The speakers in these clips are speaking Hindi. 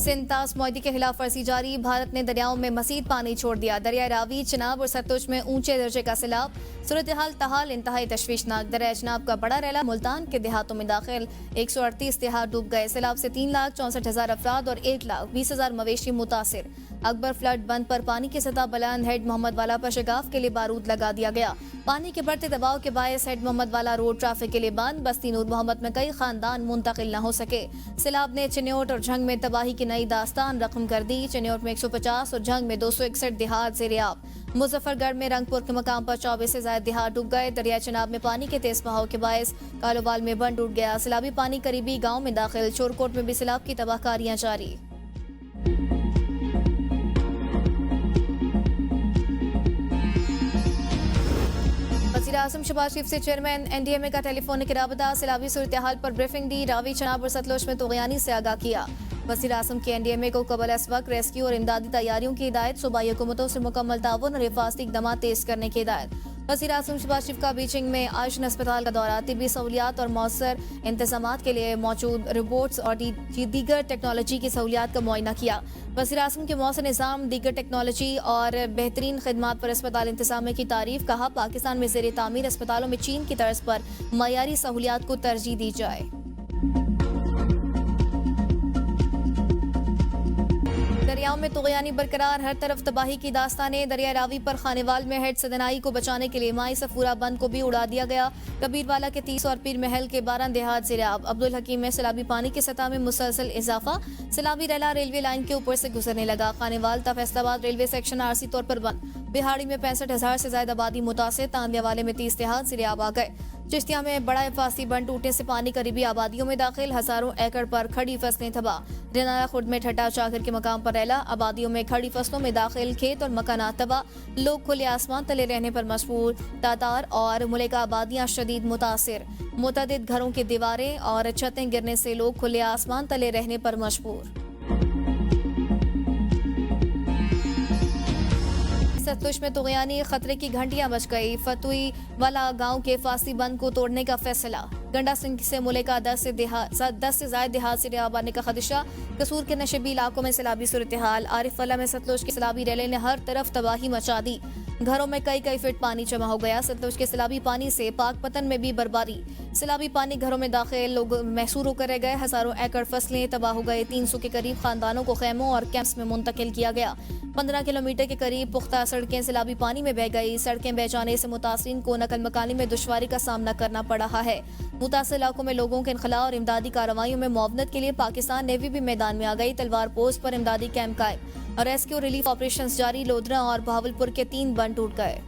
सिंध तास मुआहदे के खिलाफ वर्जी जारी। भारत ने दरियाओं में मजीद पानी छोड़ दिया। दरिया रावी, चिनाब और सतलुज में ऊंचे दर्जे का सैलाब। सूरत हाल तहाल इंतहाई तशवीशनाक। दरिया चिनाब का बड़ा रैला मुल्तान के देहातों में दाखिल। 138 देहात डूब गए। सैलाब से 3,64,000 अफराद और 1,20,000 मवेशी मुतासिर। अकबर फ्लड बंद पर पानी की सतह बुलंद। हेड मोहम्मद वाला पर शगाफ के लिए बारूद लगा दिया गया। पानी के बढ़ते दबाव के बायस हेड मोहम्मद वाला रोड ट्रैफिक के लिए बंद। बस्ती नूर मोहम्मद में कई खानदान मुंतकिल न हो सके। सैलाब ने चिन्योट और झंग में तबाही की नई दास्तान रकम कर दी। चिन्योट में 150 और झंग में 261 देहात ज़ेर-ए-आब। मुजफ्फरगढ़ में रंगपुर के मकाम पर 24 से ज्यादा देहात डूब गए। दरिया चिनाब में पानी के तेज बहाव के बायस कालोबाल में बंद टूट गया। सैलाबी पानी करीबी गाँव में दाखिल। चोरकोट में भी सैलाब की तबाहकारियां जारी। वज़ीर आज़म शहबाज शरीफ से चेयरमैन NDMA का टेलीफोनिक राबता। सैलाबी सूरत हाल पर ब्रीफिंग दी। रावी, चिनाब और सतलुज में तुग़यानी से आगाह किया। वज़ीर आज़म की NDMA को कबल अस वक्त रेस्क्यू और इमदादी तैयारियों की हिदायत। सूबाई हुकूमतों से मुकम्मल ताउन और हिफाजती इक़दाम तेज करने की हिदायत। वज़ीर आज़म शहबाज शरीफ का बीजिंग में आयुष्मान अस्पताल का दौरा। तिब्बी सहूलियात और मौसर इंतजामात के लिए मौजूद रोबोट्स और दीगर टेक्नोलॉजी की सहूलियात का मुआयना किया। वज़ीर आज़म के मौसर निज़ाम, दीगर टेक्नोलॉजी और बेहतरीन खिदमात पर अस्पताल इंतजाम की तारीफ। कहा, पाकिस्तान में ज़ेर तामीर अस्पतालों में चीन की तर्ज पर मयारी सहूलियात को तरजीह दी जाए। दरियाओं में तुग़यानी बरकरार। हर तरफ तबाही की दास्तानें। दरिया रावी पर खानेवाल में हेड सदनाई को बचाने के लिए माई सफूरा बंद को भी उड़ा दिया गया। कबीरवाला के 30 और पीर महल के 12 देहात ज़ेर-ए-आब। अब्दुल हकीम में सैलाबी पानी की सतह में मुसलसल इजाफा। सैलाबी रैला रेलवे लाइन के ऊपर से गुजरने लगा। खानेवाल ता फैसलाबाद रेलवे सेक्शन आरसी तौर पर बंद। बिहाड़ी में 65,000 से ज्यादा आबादी मुतासिर। तांदियावाले में 30 देहात ज़ेर-ए-आब आ गए। चिश्तिया में बड़ा हिफाजती बंद टूटने से पानी करीबी आबादियों में दाखिल। हजारों एकड़ पर खड़ी फसलें तबाह। रिनाया खुर्द में ठट्टा चाकर के मकाम पर रैला। आबादियों में खड़ी फसलों में दाखिल। खेत और मकानात तबाह। लोग खुले आसमान तले रहने पर मजबूर। तातार और मुलेका आबादियां शदीद मुतासिर। मुतअद्दिद घरों की दीवारें और छतें गिरने से लोग खुले आसमान तले रहने पर मजबूर। सतलुज में तुग़यानी, खतरे की घंटियां बज गई। फतुई वाला गांव के फासली बंद को तोड़ने का फैसला। गंडा सिंह से मुलेका 10 से ज्यादा देहात से आबाद का खदशा। कसूर के नशेबी इलाकों में सैलाबी सूरत हाल। आरिफ वाला में सतलुज की सैलाबी रैले ने हर तरफ तबाही मचा दी। घरों में कई फीट पानी जमा हो गया। सतलुज के सैलाबी पानी से पाकपतन में भी बर्बादी। सैलाबी पानी घरों में दाखिल। लोग महसूर होकर रह गए। हजारों एकड़ फसलें तबाह हो गए। 300 के करीब खानदानों को खैमों और कैंप्स में मुंतकिल किया गया। 15 किलोमीटर के करीब पुख्ता सड़कें सैलाबी पानी में बह गई। सड़कें बह जाने से मुतासिरीन को नकल मकानी में दुश्वारी का सामना करना पड़ रहा है। मुतासिर इलाकों में लोगों के इनखला और इमदादी कार्रवाइयों में मुआवनत के लिए पाकिस्तान नेवी भी मैदान में आ गई। तलवार पोस्ट पर इमदादी कैंप कायम और रेस्क्यू रिलीफ ऑपरेशन जारी। लोधरा और बहावलपुर के 3 बंद टूट गए।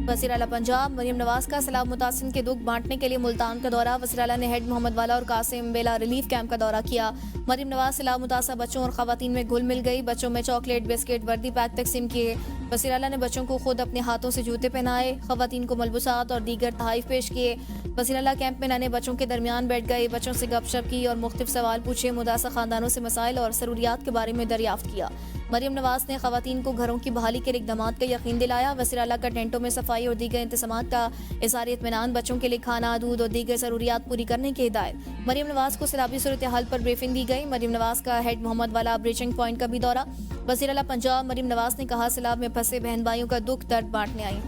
वज़ीर आला पंजाब मरियम नवाज का सैलाब मुतासिर के दुख बांटने के लिए मुल्तान का दौरा। वज़ीर आला ने हेड मोहम्मद वाला और कासिम बेला रिलीफ कैंप का दौरा किया। मरियम नवाज सैलाब मुतासर बच्चों और खवातीन में घुल मिल गई। बच्चों में चॉकलेट, बिस्किट, वर्दी पैक तकसीम किए। वज़ीर आला ने बच्चों को खुद अपने हाथों से जूते पहनाए। खवातीन को मलबूसात और दीगर तहाइफ पेश किए। वज़ीर आला कैंप में नन्हे बच्चों के दरमियान बैठ गए। बच्चों से गपशप की और मुख्तलिफ सवाल पूछे। मुतासर खानदानों से मसाइल और ज़रूरियात के बारे में दरियाफ्त किया। मरियम नवाज ने खवातीन को घरों की बहाली के इक़दामात का यकीन दिलाया। वज़ीर आला का टेंटों में सफाई और दीगर इंतज़ामात का इज़हार इत्मीनान। बच्चों के लिए खाना, दूध और दीगर ज़रूरियात पूरी करने की हिदायत। मरियम नवाज को सैलाबी सूरत हाल पर ब्रीफिंग दी गई। मरियम नवाज का हेड मोहम्मद वाला ब्रीचिंग पॉइंट का भी दौरा। वज़ीर आला पंजाब मरियम नवाज ने कहा, सैलाब में फंसे बहन भाइयों का दुख दर्द बांटने आई।